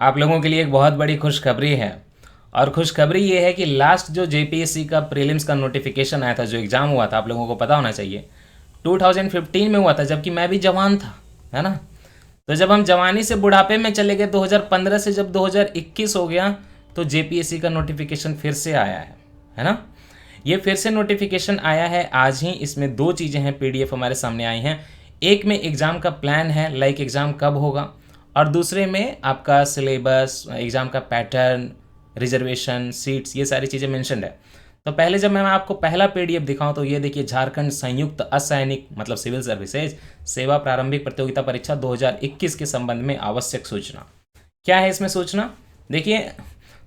आप लोगों के लिए एक बहुत बड़ी खुशखबरी है। और खुशखबरी ये है कि लास्ट जो जेपीएससी का प्रीलिम्स का नोटिफिकेशन आया था, जो एग्ज़ाम हुआ था, आप लोगों को पता होना चाहिए 2015 में हुआ था, जबकि मैं भी जवान था, है ना। तो जब हम जवानी से बुढ़ापे में चले गए 2015 से जब 2021 हो गया, तो जेपीएससी का नोटिफिकेशन फिर से आया है ना। ये फिर से नोटिफिकेशन आया है आज ही। इसमें दो चीज़ें हैं, पीडीएफ हमारे सामने आई हैं। एक में एग्ज़ाम का प्लान है, लाइक एग्ज़ाम कब होगा, और दूसरे में आपका सिलेबस, एग्ज़ाम का पैटर्न, रिजर्वेशन, सीट्स, ये सारी चीज़ें मेंशन्ड है। तो पहले जब मैं आपको पहला पीडीएफ दिखाऊं तो ये देखिए, झारखंड संयुक्त असैनिक मतलब सिविल सर्विसेज सेवा प्रारंभिक प्रतियोगिता परीक्षा 2021 के संबंध में आवश्यक सूचना। क्या है इसमें सूचना? देखिए,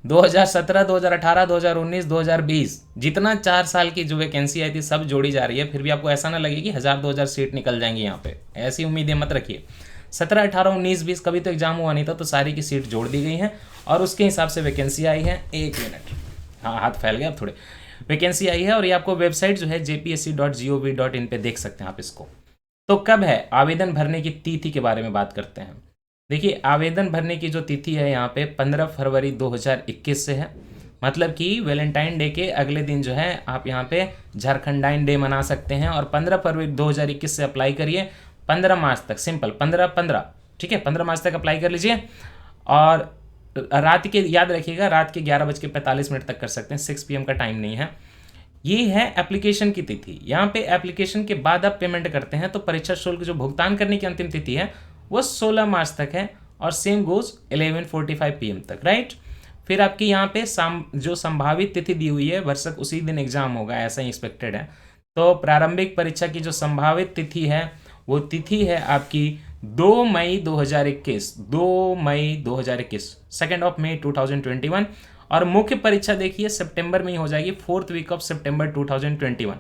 2017, 2018, 2019, 2020 जितना 4 साल की जो वैकेंसी आई थी सब जोड़ी जा रही है। फिर भी आपको ऐसा ना लगे कि 1000-2000 सीट निकल जाएंगी यहाँ पे, ऐसी उम्मीदें मत रखिए। 17, 18, 19, 20 कभी तो एग्जाम हुआ नहीं था, तो सारी की सीट जोड़ दी गई हैं और उसके हिसाब से वैकेंसी आई है। एक मिनट, हाँ हाथ फैल गया अब थोड़े। वैकेंसी आई है और ये आपको वेबसाइट जो है jpsc.gov.in पे देख सकते हैं आप इसको। तो कब है आवेदन भरने की तिथि के बारे में बात करते हैं। देखिए, आवेदन भरने की जो तिथि है यहाँ पे 15 फरवरी 2021 से है। मतलब कि वैलेंटाइन डे के अगले दिन जो है आप यहाँ पे झारखंडाइन डे मना सकते हैं। और 15 फरवरी 2021 से अप्लाई करिए 15 मार्च तक, सिंपल 15-15, ठीक है, 15 मार्च तक अप्लाई कर लीजिए। और रात के, याद रखिएगा, रात के 11:45 तक कर सकते हैं, 6 PM का टाइम नहीं है। ये है एप्लीकेशन की तिथि। यहाँ पे एप्लीकेशन के बाद आप पेमेंट करते हैं तो परीक्षा शुल्क जो भुगतान करने की अंतिम तिथि है वो 16 मार्च तक है और सेम गोज 11:45 PM तक, राइट। फिर आपकी यहाँ पे जो संभावित तिथि दी हुई है वर्षक उसी दिन एग्जाम होगा, ऐसा ही एक्सपेक्टेड है। तो प्रारंभिक परीक्षा की जो संभावित तिथि है वो तिथि है आपकी 2 मई 2021, 2 मई 2021, 2 मई 2021। और मुख्य परीक्षा देखिए सितंबर में ही हो जाएगी, 4th वीक ऑफ सितंबर 2021।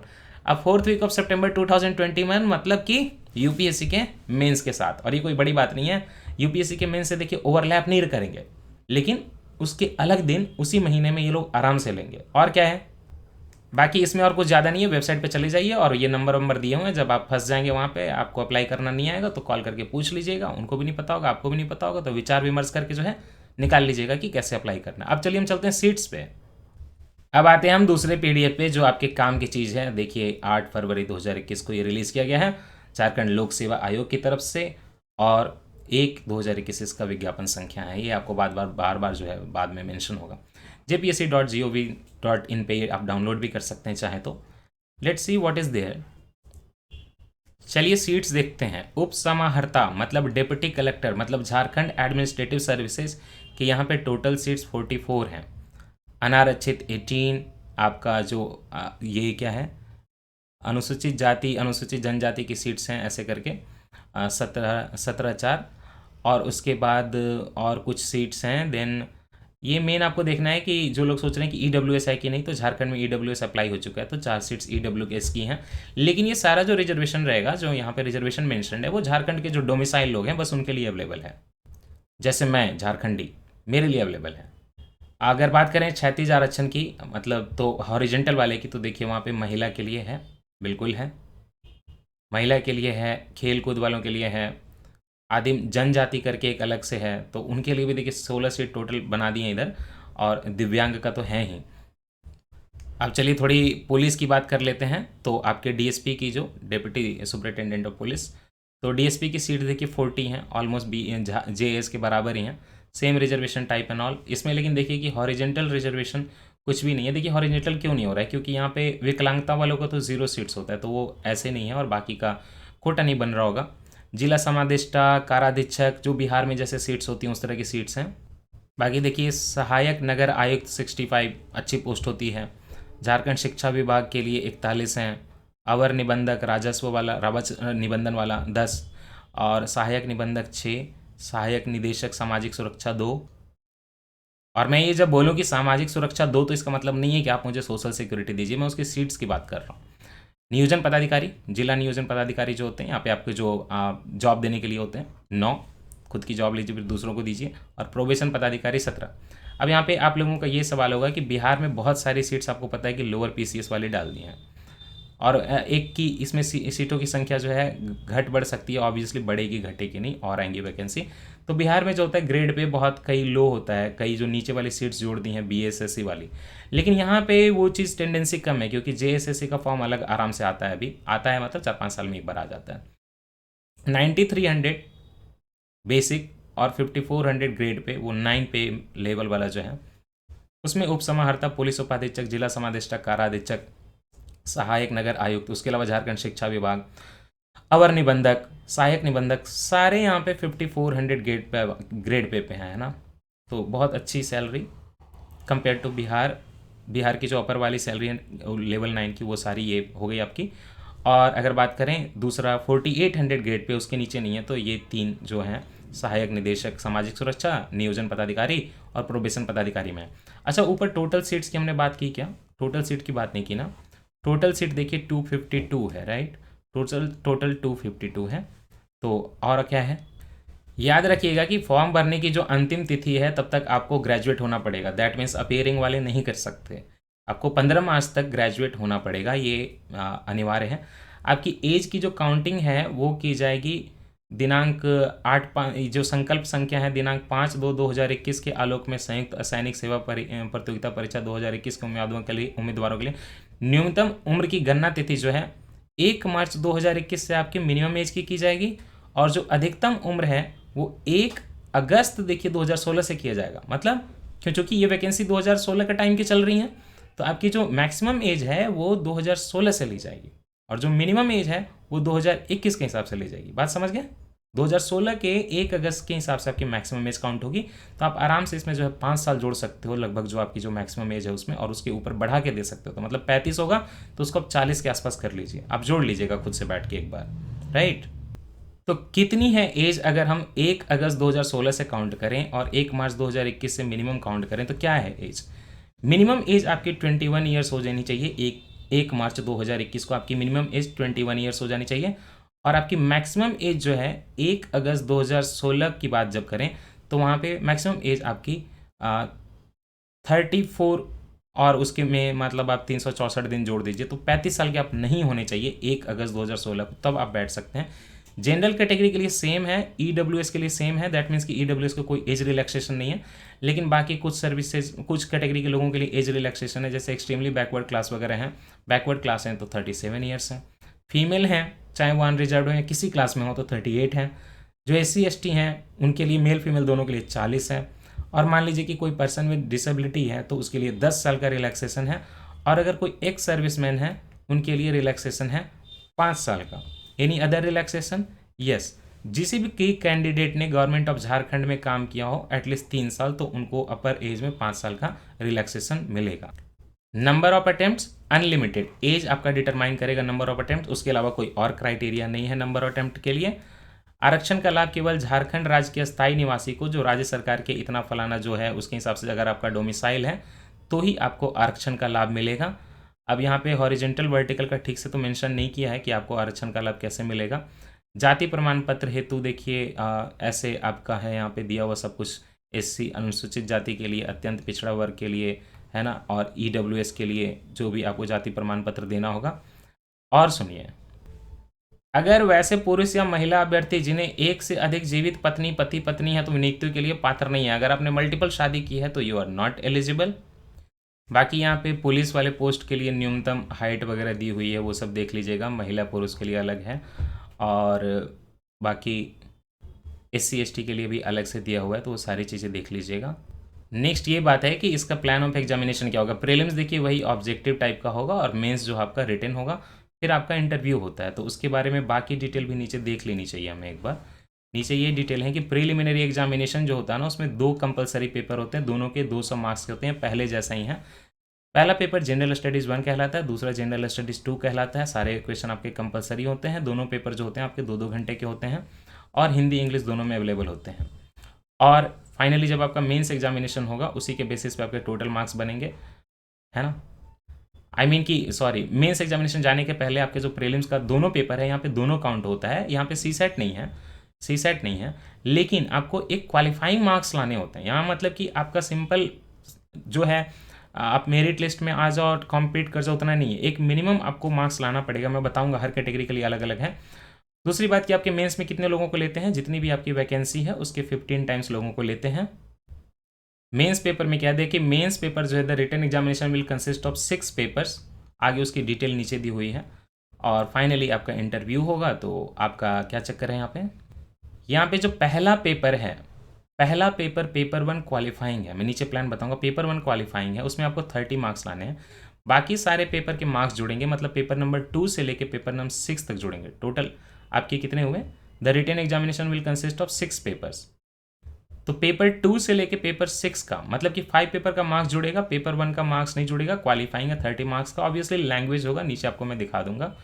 अब 4th वीक ऑफ सितंबर 2021 मतलब कि यूपीएससी के मेंस के साथ। और ये कोई बड़ी बात नहीं है, यूपीएससी के मेंस से देखिए ओवरलैप नहीं करेंगे, लेकिन उसके अलग दिन उसी महीने में ये लोग आराम से लेंगे। और क्या है बाकी इसमें, और कुछ ज़्यादा नहीं है। वेबसाइट पे चले जाइए और ये नंबर दिए हुए हैं, जब आप फंस जाएंगे वहाँ पे, आपको अप्लाई करना नहीं आएगा तो कॉल करके पूछ लीजिएगा। उनको भी नहीं पता होगा, आपको भी नहीं पता होगा, तो विचार विमर्श करके जो है निकाल लीजिएगा कि कैसे अप्लाई करना। अब चलिए हम चलते हैं सीट्स पे। अब आते हैं हम दूसरे पीडीएफ पे जो आपके काम की चीज़ है। देखिए, 8 फरवरी 2021 को ये रिलीज़ किया गया है झारखंड लोक सेवा आयोग की तरफ से। और 1/2021 इसका विज्ञापन संख्या है। ये आपको बार बार जो है बाद में मेंशन होगा। jpsc.gov.in पे आप डाउनलोड भी कर सकते हैं चाहे तो। Let's see what is there. चलिए सीट्स देखते हैं। उप समाहर्ता मतलब डिप्टी कलेक्टर मतलब झारखंड एडमिनिस्ट्रेटिव सर्विसेज के यहाँ पे टोटल सीट्स 44 हैं। अनारक्षित 18, आपका जो ये क्या है, अनुसूचित जाति अनुसूचित जनजाति की सीट्स हैं ऐसे करके 17-4। और उसके बाद और कुछ सीट्स हैं। देन ये मेन आपको देखना है कि जो लोग सोच रहे हैं कि ईडब्ल्यूएस है कि नहीं, तो झारखंड में ईडब्ल्यूएस अप्लाई हो चुका है, तो 4 सीट्स ईडब्ल्यूएस की हैं। लेकिन ये सारा जो रिजर्वेशन रहेगा, जो यहाँ पे रिजर्वेशन मेंशन्ड है, वो झारखंड के जो डोमिसाइल लोग हैं बस उनके लिए अवेलेबल है। जैसे मैं झारखंडी, मेरे लिए अवेलेबल है। अगर बात करें क्षैतिज आरक्षण की मतलब तो हॉरिजेंटल वाले की, तो देखिए वहाँ पे महिला के लिए है, बिल्कुल है, महिला के लिए है, खेल कूद वालों के लिए है, आदिम जनजाति करके एक अलग से है, तो उनके लिए भी देखिए 16 सीट टोटल बना दी हैं इधर। और दिव्यांग का तो है ही। अब चलिए थोड़ी पुलिस की बात कर लेते हैं। तो आपके डीएसपी की जो डिप्टी सुपरिटेंडेंट ऑफ पुलिस, तो डीएसपी की सीट देखिए 40 हैं, ऑलमोस्ट जेएस के बराबर ही हैं। Same reservation type and all इसमें। लेकिन देखिए कि हॉरिजेंटल रिजर्वेशन कुछ भी नहीं है। देखिए हॉरिजेंटल क्यों नहीं हो रहा है, क्योंकि यहाँ पे विकलांगता वालों का तो 0 सीट्स होता है, तो वो ऐसे नहीं है और बाकी का कोटा नहीं बन रहा होगा। जिला समादेष्टा, काराधीक्षक, जो बिहार में जैसे सीट्स होती हैं उस तरह की सीट्स हैं। बाकी देखिए सहायक नगर आयुक्त 65 अच्छी पोस्ट होती है। झारखंड शिक्षा विभाग के लिए 41 हैं। अवर निबंधक राजस्व वाला, राजस्व निबंधन वाला 10, और सहायक निबंधक 6, सहायक निदेशक सामाजिक सुरक्षा 2। और मैं ये जब बोलूँ कि सामाजिक सुरक्षा 2 तो इसका मतलब नहीं है कि आप मुझे सोशल सिक्योरिटी दीजिए, मैं उसकी सीट्स की बात कर रहा हूँ। नियोजन पदाधिकारी, जिला नियोजन पदाधिकारी जो होते हैं यहाँ पे आपके जो जॉब देने के लिए होते हैं 9, खुद की जॉब लीजिए फिर दूसरों को दीजिए। और प्रोबेशन पदाधिकारी 17। अब यहाँ पे आप लोगों का ये सवाल होगा कि बिहार में बहुत सारी सीट्स आपको पता है कि लोअर पीसीएस वाले डाल दिए हैं, और एक की इसमें सीटों की संख्या जो है घट बढ़ सकती है, ऑब्वियसली बढ़ेगी घटेगी नहीं, और आएंगी वैकेंसी। तो बिहार में जो होता है ग्रेड पे बहुत कई लो होता है, कई जो नीचे वाली सीट्स जोड़ दी हैं बीएसएससी वाली, लेकिन यहाँ पे वो चीज़ टेंडेंसी कम है क्योंकि जेएसएससी का फॉर्म अलग आराम से आता है, अभी आता है मतलब 4-5 साल में एक बार आ जाता है। 9300 बेसिक और 5400 ग्रेड पे वो 9 पे लेवल वाला जो है उसमें उप समाहर्ता, पुलिस उपाधीक्षक, जिला समादेष्टक, काराधीक्षक, सहायक नगर आयुक्त, उसके अलावा झारखंड शिक्षा विभाग, अवर निबंधक, सहायक निबंधक, सारे यहाँ पे 5400 ग्रेड पे हैं, है ना। तो बहुत अच्छी salary compare to Bihar. Bihar की जो अपर वाली सैलरी है लेवल 9 की, वो सारी ये हो गई आपकी। और अगर बात करें दूसरा 4800 ग्रेड पे, उसके नीचे नहीं है, तो ये 3 जो हैं सहायक निदेशक सामाजिक सुरक्षा, नियोजन पदाधिकारी और प्रोबेशन पदाधिकारी में। अच्छा, ऊपर टोटल सीट्स की हमने बात की क्या? टोटल सीट की बात नहीं की ना। टोटल सीट देखिए 252 है, राइट। टोटल 252 है। तो और क्या है, याद रखिएगा कि फॉर्म भरने की जो अंतिम तिथि है तब तक आपको ग्रेजुएट होना पड़ेगा। दैट मीन्स अपेयरिंग वाले नहीं कर सकते, आपको 15 मार्च तक ग्रेजुएट होना पड़ेगा, ये अनिवार्य है। आपकी एज की जो काउंटिंग है वो की जाएगी दिनांक 8/5, जो संकल्प संख्या है दिनांक 5/2/2021 के आलोक में संयुक्त सैनिक सेवा प्रतियोगिता परीक्षा 2021 के उम्मीदवारों के लिए न्यूनतम उम्र की गणना तिथि जो है 1 मार्च 2021 से आपकी मिनिमम एज की जाएगी, और जो अधिकतम उम्र है वो 1 अगस्त देखिए 2016 से किया जाएगा। मतलब क्योंकि ये वैकेंसी 2016 का टाइम की चल रही है, तो आपकी जो मैक्सिमम एज है वो 2016 से ली जाएगी, और जो मिनिमम एज है वो 2021 के हिसाब से ली जाएगी। बात समझ गए? 2016 के 1 अगस्त के हिसाब से आपकी मैक्सिमम एज काउंट होगी। तो आप आराम से इसमें जो है 5 साल जोड़ सकते हो लगभग, जो आपकी जो मैक्सिमम एज है उसमें, और उसके ऊपर बढ़ा के दे सकते हो। तो मतलब 35 होगा तो उसको आप 40 के आसपास कर लीजिए, आप जोड़ लीजिएगा खुद से बैठ के एक बार, राइट। तो कितनी है एज अगर हम 1 अगस्त 2016 से काउंट करें और 1 मार्च 2021 से मिनिमम काउंट करें, तो क्या है एज? मिनिमम एज आपकी 21 ईयर्स हो जानी चाहिए। 1 मार्च 2021 को आपकी मिनिमम एज 21 ईयर्स हो जानी चाहिए, और आपकी मैक्सिमम एज जो है 1 अगस्त 2016 की बात जब करें तो वहाँ पे मैक्सिमम एज आपकी 34, और उसके में मतलब आप 364 दिन जोड़ दीजिए, तो 35 साल के आप नहीं होने चाहिए 1 अगस्त 2016 को, तब आप बैठ सकते हैं। जनरल कैटेगरी के लिए सेम है, ईडब्ल्यूएस के लिए सेम है। दैट मीन्स कि ईडब्ल्यूएस को कोई एज रिलैक्सेशन नहीं है, लेकिन बाकी कुछ सर्विसेज, कुछ कैटेगरी के लोगों के लिए एज रिलैक्सेशन है, जैसे एक्सट्रीमली बैकवर्ड क्लास वगैरह हैं, बैकवर्ड क्लास हैं तो 37 ईयर्स हैं। फीमेल हैं चाहे वो अनरिजर्व हो या किसी क्लास में हो तो 38 हैं। जो SC ST हैं उनके लिए मेल फीमेल दोनों के लिए 40 है। और मान लीजिए कि कोई पर्सन विद डिसेबिलिटी है तो उसके लिए 10 साल का रिलैक्सेशन है, और अगर कोई एक्स सर्विसमैन है उनके लिए रिलैक्सेशन है 5 साल का। Any other relaxation? यस, जिस भी कैंडिडेट ने गवर्नमेंट ऑफ झारखंड में काम किया हो एटलीस्ट 3 साल, तो उनको अपर एज में 5 साल का रिलैक्सेशन मिलेगा। Number of attempts unlimited, age आपका डिटरमाइन करेगा नंबर ऑफ अटेम्प्ट, उसके अलावा कोई और क्राइटेरिया नहीं है नंबर ऑफ अटेम्प्ट के लिए। आरक्षण का लाभ केवल झारखंड राज्य के स्थायी निवासी को, जो राज्य सरकार के इतना फलाना जो है उसके हिसाब से अगर आपका डोमिसाइल है तो ही आपको आरक्षण का लाभ मिलेगा। अब यहाँ पे हॉरिजेंटल वर्टिकल का ठीक से तो मेंशन नहीं किया है कि आपको आरक्षण का लाभ कैसे मिलेगा। जाति प्रमाण पत्र हेतु देखिए ऐसे आपका है यहाँ पे दिया हुआ सब कुछ, SC अनुसूचित जाति के लिए, अत्यंत पिछड़ा वर्ग के लिए, है ना, और EWS के लिए जो भी आपको जाति प्रमाण पत्र देना होगा। और सुनिए, अगर वैसे पुरुष या महिला अभ्यर्थी जिन्हें एक से अधिक जीवित पत्नी पति पत्नी है तो नियुक्ति के लिए पात्र नहीं है। अगर आपने मल्टीपल शादी की है तो यू आर नॉट एलिजिबल। बाकी यहाँ पे पुलिस वाले पोस्ट के लिए न्यूनतम हाइट वगैरह दी हुई है, वो सब देख लीजिएगा, महिला पुरुष के लिए अलग है, और बाकी SC ST के लिए भी अलग से दिया हुआ है, तो वो सारी चीज़ें देख लीजिएगा। नेक्स्ट ये बात है कि इसका प्लान ऑफ एग्जामिनेशन क्या होगा। प्रीलिम्स देखिए वही ऑब्जेक्टिव टाइप का होगा, और मेंस जो आपका रिटन होगा, फिर आपका इंटरव्यू होता है। तो उसके बारे में बाकी डिटेल भी नीचे देख लेनी चाहिए हमें एक बार। नीचे ये डिटेल है कि प्रीलिमिनरी एग्जामिनेशन जो होता है ना, उसमें 2 कंपलसरी पेपर होते हैं, दोनों के 200 मार्क्स होते हैं, पहले जैसा ही है। पहला पेपर जनरल स्टडीज़ 1 कहलाता है, दूसरा जनरल स्टडीज़ 2 कहलाता है। सारे क्वेश्चन आपके कंपलसरी होते हैं, दोनों पेपर जो होते हैं आपके 2-2 घंटे के होते हैं, और हिंदी इंग्लिश दोनों में अवेलेबल होते हैं। और फाइनली जब आपका मेंस एग्जामिनेशन होगा उसी के बेसिस पे आपके टोटल मार्क्स बनेंगे, है ना। मेंस एग्जामिनेशन जाने के पहले आपके जो प्रीलिम्स का दोनों पेपर है यहाँ पे दोनों काउंट होता है। यहाँ पे सीसेट नहीं है, लेकिन आपको एक क्वालिफाइंग मार्क्स लाने होते हैं यहाँ। मतलब कि आपका सिंपल जो है आप मेरिट लिस्ट में आ जाओ और कॉम्पीट कर जाओ, उतना नहीं है, एक मिनिमम आपको मार्क्स लाना पड़ेगा। मैं बताऊंगा, हर कैटेगरी के लिए अलग अलग है। दूसरी बात कि आपके मेंस में कितने लोगों को लेते हैं, जितनी भी आपकी वैकेंसी है उसके 15 टाइम्स लोगों को लेते हैं। मेंस पेपर में क्या देखिए, मेंस पेपर जो है the written examination will consist of 6 papers, आगे उसकी डिटेल नीचे दी हुई है। और फाइनली आपका इंटरव्यू होगा। तो आपका क्या चक्कर है यहाँ पे जो पहला पेपर है, पहला पेपर पेपर 1 क्वालिफाइंग है। मैं नीचे प्लान बताऊंगा। पेपर 1 क्वालिफाइंग है, उसमें आपको 30 मार्क्स लाने हैं। बाकी सारे पेपर के मार्क्स जुड़ेंगे, मतलब पेपर नंबर 2 से लेके पेपर नंबर 6 तक जुड़ेंगे। टोटल आपके कितने हुए? The written examination will consist of 6 papers. तो पेपर 2 से लेके पेपर 6 का मतलब कि 5 पेपर का मार्क्स जुड़ेगा, पेपर 1 का मार्क्स नहीं जुड़ेगा। क्वालिफाइंग है 30 मार्क्स का। ऑब्वियसली लैंग्वेज होगा, नीचे आपको मैं दिखा दूंगा।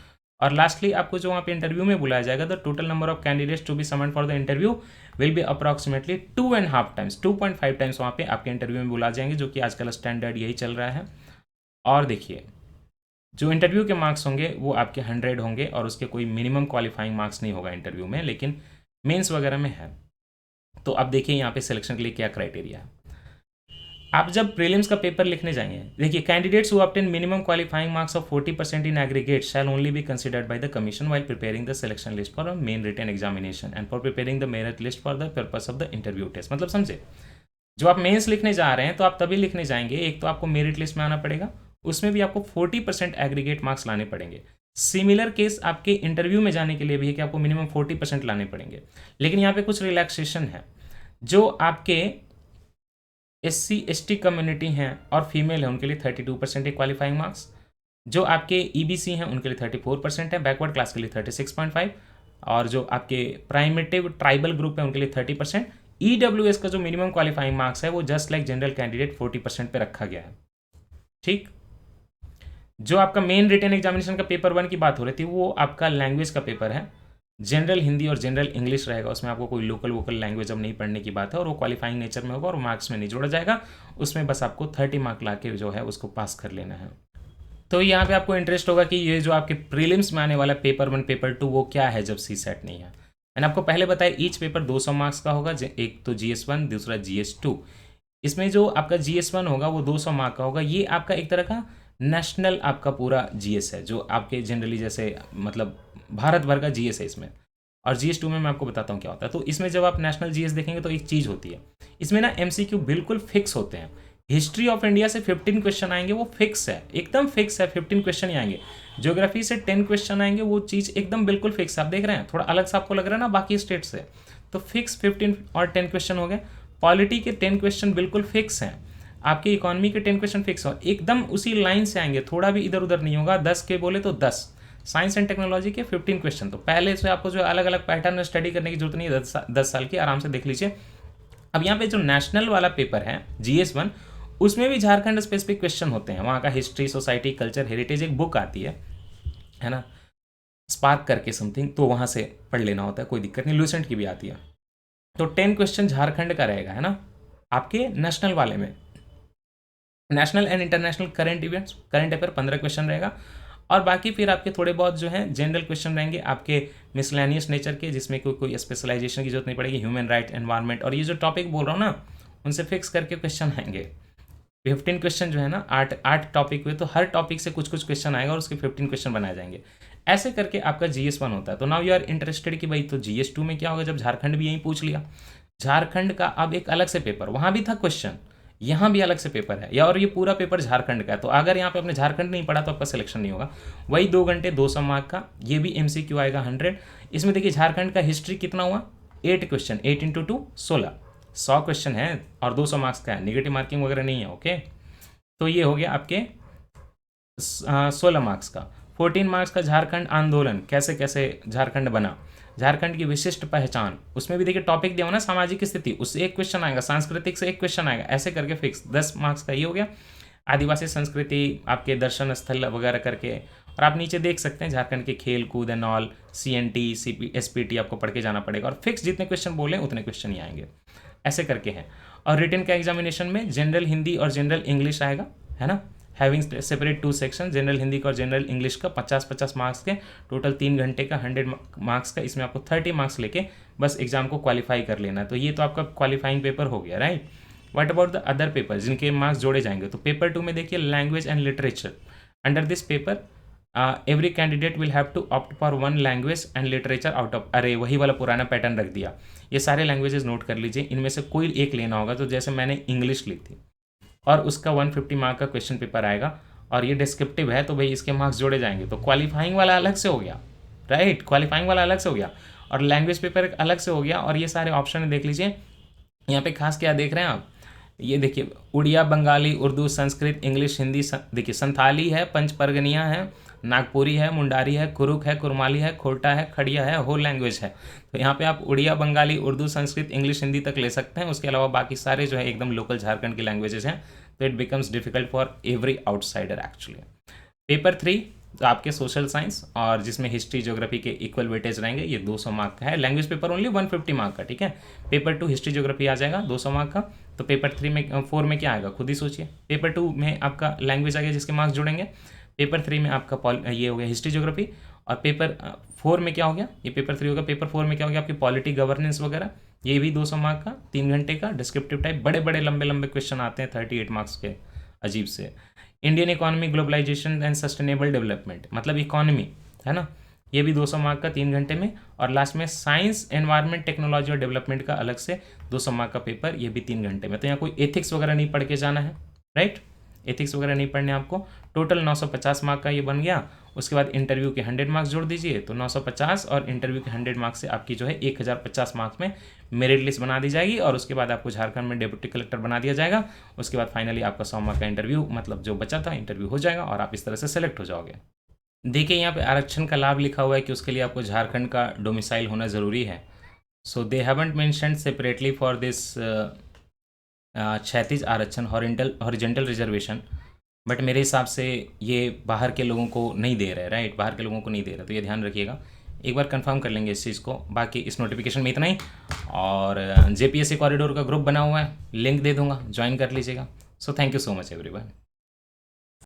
और लास्टली आपको जो वहाँ पे इंटरव्यू में बुलाया जाएगा, the total number of candidates to be summoned for the interview will be approximately 2.5 times, 2.5 times वहाँ पे आपके इंटरव्यू में बुला जाएंगे, जो कि आजकल स्टैंडर्ड यही चल रहा है। और देखिए, जो इंटरव्यू के मार्क्स होंगे वो आपके 100 होंगे, और उसके कोई मिनिमम क्वालिफाइंग मार्क्स नहीं होगा इंटरव्यू में, लेकिन मेंस वगैरह में है। तो अब देखिए यहाँ पे सिलेक्शन के लिए क्या क्राइटेरिया है। आप जब प्रीलिम्स का पेपर लिखने जाएंगे, देखिए, candidates who obtain minimum qualifying marks of 40% in aggregate shall only be considered by the commission while preparing the selection list for a main written examination and for preparing the merit list for the purpose of the interview test. मतलब समझे, जो आप mains लिखने जा रहे हैं तो आप तभी लिखने जाएंगे, एक तो आपको मेरिट लिस्ट में आना पड़ेगा, उसमें भी आपको 40% एग्रीगेट मार्क्स लाने पड़ेंगे। सिमिलर केस आपके इंटरव्यू में जाने के लिए भी है कि आपको मिनिमम 40% लाने पड़ेंगे। लेकिन यहाँ पे कुछ रिलैक्सेशन है। जो आपके SC ST कम्युनिटी हैं और फीमेल हैं उनके लिए 32% है क्वालिफाइंग मार्क्स। जो आपके EBC हैं उनके लिए 34% है, बैकवर्ड क्लास के लिए 36.5, और जो आपके प्राइमेटिव ट्राइबल ग्रुप है उनके लिए 30%। EWS का जो मिनिमम क्वालिफाइंग मार्क्स है वो जस्ट लाइक जनरल कैंडिडेट 40% पे रखा गया है। ठीक। जो आपका मेन रिटन एग्जामिनेशन का पेपर 1 की बात हो रही थी, वो आपका लैंग्वेज का पेपर है। जनरल हिंदी और जनरल इंग्लिश रहेगा, उसमें आपको कोई लोकल वोकल लैंग्वेज अब नहीं पढ़ने की बात है, और वो क्वालिफाइंग नेचर में होगा और मार्क्स में नहीं जोड़ा जाएगा। उसमें बस आपको 30 मार्क ला के जो है उसको पास कर लेना है। तो यहाँ पे आपको इंटरेस्ट होगा कि ये जो आपके प्रीलिम्स में आने वाला पेपर 1 पेपर 2 वो क्या है जब CSAT नहीं है। मैंने आपको पहले बताया ईच पेपर 200 मार्क्स का होगा, एक तो GS1, दूसरा GS2। इसमें जो आपका GS1 होगा वो 200 मार्क का होगा। ये आपका एक तरह का नेशनल आपका पूरा GS है, जो आपके जनरली जैसे मतलब भारत भर का GS है इसमें। और GS2 में मैं आपको बताता हूँ क्या होता है। तो इसमें जब आप नेशनल GS देखेंगे तो एक चीज़ होती है, इसमें ना MCQ बिल्कुल फिक्स होते हैं। हिस्ट्री ऑफ इंडिया से 15 क्वेश्चन आएंगे, वो फिक्स है, एकदम फिक्स है, 15 क्वेश्चन ही आएंगे। ज्योग्राफी से 10 क्वेश्चन आएंगे, वो चीज़ एकदम बिल्कुल फिक्स है। आप देख रहे हैं थोड़ा अलग सा आपको लग रहा है ना बाकी स्टेट से, तो फिक्स 15 और 10 क्वेश्चन हो गए। पॉलिटी के 10 क्वेश्चन बिल्कुल फिक्स हैं। आपकी इकोनॉमी के 10 क्वेश्चन फिक्स हो, एकदम उसी लाइन से आएंगे, थोड़ा भी इधर उधर नहीं होगा। 10 के बोले तो 10। साइंस एंड टेक्नोलॉजी के 15 क्वेश्चन। तो पहले से आपको जो अलग अलग पैटर्न में स्टडी करने की जरूरत नहीं है, 10 साल की आराम से देख लीजिए। अब यहाँ पे जो नेशनल वाला पेपर है GS1, उसमें भी झारखंड स्पेसिफिक क्वेश्चन होते हैं। वहाँ का हिस्ट्री, सोसाइटी, कल्चर, हेरिटेज एक बुक आती है ना, स्पार्क करके समथिंग, तो वहाँ से पढ़ लेना होता है, कोई दिक्कत नहीं। लूसेंट की भी आती है। तो 10 क्वेश्चन झारखंड का रहेगा, है ना, आपके नेशनल वाले में। National and international current events, current affair 15 question रहेगा। और बाकी फिर आपके थोड़े बहुत जो हैं जनरल क्वेश्चन रहेंगे आपके मिसलेनियस नेचर के, जिसमें कोई स्पेशलाइजेशन की जरूरत नहीं पड़ेगी। ह्यूमन राइट, एनवायरनमेंट, और ये जो टॉपिक बोल रहा हूँ ना, उनसे फिक्स करके क्वेश्चन आएंगे। 15 क्वेश्चन जो है ना, 8 टॉपिक हुए, तो हर टॉपिक से कुछ कुछ क्वेश्चन आएगा और उसके 15 क्वेश्चन बनाए जाएंगे। ऐसे करके आपका GS1 होता है। तो नाउ यू आर इंटरेस्टेड कि भाई तो GS2 में क्या होगा जब झारखंड भी यहीं पूछ लिया। झारखंड का अब एक अलग से पेपर, वहाँ भी था क्वेश्चन, यहाँ भी अलग से पेपर है, या और ये पूरा पेपर झारखंड का है। तो अगर यहाँ पे आपने झारखंड नहीं पढ़ा तो आपका सिलेक्शन नहीं होगा। वही 2 घंटे 200 मार्क का, ये भी MCQ आएगा 100। इसमें देखिए झारखंड का हिस्ट्री कितना हुआ, 8 क्वेश्चन, 8 × 2 16, 100 क्वेश्चन है और 200 मार्क्स का है, निगेटिव मार्किंग वगैरह नहीं है। ओके, तो ये हो गया आपके 16 मार्क्स का। 14 मार्क्स का झारखंड आंदोलन, कैसे कैसे झारखंड बना, झारखंड की विशिष्ट पहचान, उसमें भी देखिए टॉपिक दिया हो ना, सामाजिक स्थिति, उससे एक क्वेश्चन आएगा, सांस्कृतिक से एक क्वेश्चन आएगा, ऐसे करके फिक्स 10 मार्क्स का ये हो गया। आदिवासी संस्कृति, आपके दर्शन स्थल वगैरह करके, और आप नीचे देख सकते हैं झारखंड के खेल कूद एंड ऑल, CNT, SPT आपको पढ़ के जाना पड़ेगा, और फिक्स जितने क्वेश्चन बोले उतने क्वेश्चन ही आएंगे, ऐसे करके हैं। और रिटन का एग्जामिनेशन में जनरल हिंदी और जनरल इंग्लिश आएगा, है ना, having separate 2 section, general Hindi का और जनरल इंग्लिश का 50-50 मार्क्स के, टोटल 3 घंटे का 100 मार्क्स का। इसमें आपको 30 मार्क्स लेके बस एग्जाम को क्वालिफाई कर लेना है। तो ये तो आपका क्वालिफाइंग पेपर हो गया, right. What about the other paper जिनके मार्क्स जोड़े जाएंगे, तो पेपर 2 में देखिए language and literature. Under this paper every candidate will have to opt for one language and literature out of, अरे वही वाला पुराना पैटर्न रख दिया। ये सारे लैंग्वेजेस नोट कर लीजिए, इनमें से कोई एक लेना होगा। तो जैसे मैंने इंग्लिश ली थी और उसका 150 मार्क का क्वेश्चन पेपर आएगा और ये डिस्क्रिप्टिव है, तो भाई इसके मार्क्स जोड़े जाएंगे। तो क्वालिफाइंग वाला अलग से हो गया, राइट, क्वालिफाइंग वाला अलग से हो गया और लैंग्वेज पेपर एक अलग से हो गया। और ये सारे ऑप्शन देख लीजिए, यहाँ पे खास क्या देख रहे हैं आप, ये देखिए उड़िया, बंगाली, उर्दू, संस्कृत, इंग्लिश, हिंदी, देखिए संथाली है, पंच परगनिया है, नागपुरी है, मुंडारी है, कुरुक है, कुरमाली है, खोटा है, खड़िया है, होल लैंग्वेज है। तो यहाँ पे आप उड़िया, बंगाली, उर्दू, संस्कृत, इंग्लिश, हिंदी तक ले सकते हैं। उसके अलावा बाकी सारे जो है एकदम लोकल झारखंड की लैंग्वेजेस हैं। तो it becomes difficult for every outsider actually. Paper 3 तो आपके सोशल साइंस और जिसमें हिस्ट्री, ज्योग्राफी के इक्वल वेटेज रहेंगे, ये 200 मार्क का है। लैंग्वेज पेपर ओनली 150 मार्क का, ठीक है। पेपर 2 हिस्ट्री ज्योग्राफी आ जाएगा 200 मार्क का। तो पेपर 4 में क्या आएगा खुद ही सोचिए। पेपर 2 में आपका लैंग्वेज आ गया जिसके मार्क्स जुड़ेंगे। पेपर 3 में आपका ये हो गया हिस्ट्री ज्योग्राफी। और पेपर 4 में क्या हो गया, ये पेपर 3 होगा। पेपर 4 में क्या हो गया आपकी पॉलिटी, गवर्नेंस वगैरह, ये भी 200 मार्क का, 3 घंटे का डिस्क्रिप्टिव टाइप। बड़े बड़े लंबे लंबे क्वेश्चन आते हैं 38 मार्क्स के, अजीब से। Indian economy, globalisation and sustainable development, मतलब इकोनॉमी है ना, ये भी 200 मार्क का 3 घंटे में। और लास्ट में साइंस, एनवायरनमेंट, टेक्नोलॉजी और डेवलपमेंट का अलग से 200 मार्क का पेपर, ये भी 3 घंटे में। तो यहाँ कोई एथिक्स वगैरह नहीं पढ़ के जाना है, राइट, एथिक्स वगैरह नहीं पढ़ने आपको। टोटल 950 मार्क का ये बन गया। उसके बाद इंटरव्यू के 100 मार्क्स जोड़ दीजिए, तो 950 और इंटरव्यू के 100 मार्क्स से आपकी जो है 1050 मार्क्स में मेरिट लिस्ट बना दी जाएगी। और उसके बाद आपको झारखंड में डिप्टी कलेक्टर बना दिया जाएगा। उसके बाद फाइनली आपका 100 मार्क का इंटरव्यू, मतलब जो बचा था इंटरव्यू, हो जाएगा और आप इस तरह से सेलेक्ट हो जाओगे। देखिए यहाँ पे आरक्षण का लाभ लिखा हुआ है कि उसके लिए आपको झारखंड का डोमिसाइल होना ज़रूरी है। So they haven't mentioned separately for this क्षैतिज आरक्षण, हॉरिजेंटल रिजर्वेशन, बट मेरे हिसाब से ये बाहर के लोगों को नहीं दे रहे, राइट, बाहर के लोगों को नहीं दे रहे। तो ये ध्यान रखिएगा, एक बार कंफर्म कर लेंगे इस चीज़ को। बाकी इस नोटिफिकेशन में इतना ही। और जेपीएससी कॉरिडोर का ग्रुप बना हुआ है, लिंक दे दूंगा, ज्वाइन कर लीजिएगा। So thank you so much everyone.